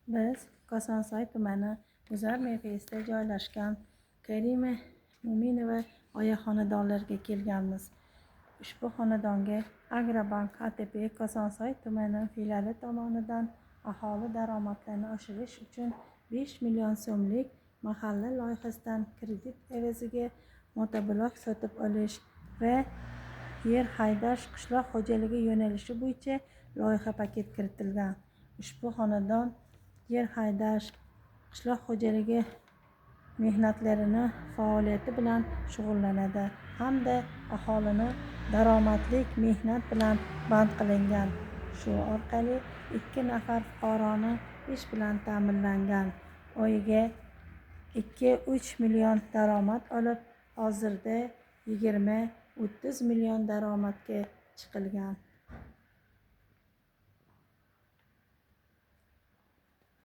Biz Kosonsoy tumani Guzar mevqeisida joylashgan Karima Mo'minova oila xonadonlariga kelganmiz. Ushbu xonadonga Agrobank ATP Kosonsoy tumani filiali tomonidan aholi daromadlarini oshirish uchun 5 million so'mlik mahalla loyihasidan kredit evaziga motoblok sotib olish va yer haydash qishloq xo'jaligi yo'nalishi bo'yicha loyiha paket kiritilgan. Ushbu xonadon yer haydash, qishloq xo'jaligi mehnatlarini faoliyati bilan shug'ullanadi hamda aholini daromadlik mehnat bilan band qilingan. Shu orqali 2 nafar fuqaroni ish bilan ta'minlangan. Oyiga 2-3 million daromad olib, hozirda 20-30 million daromadga chiqilgan.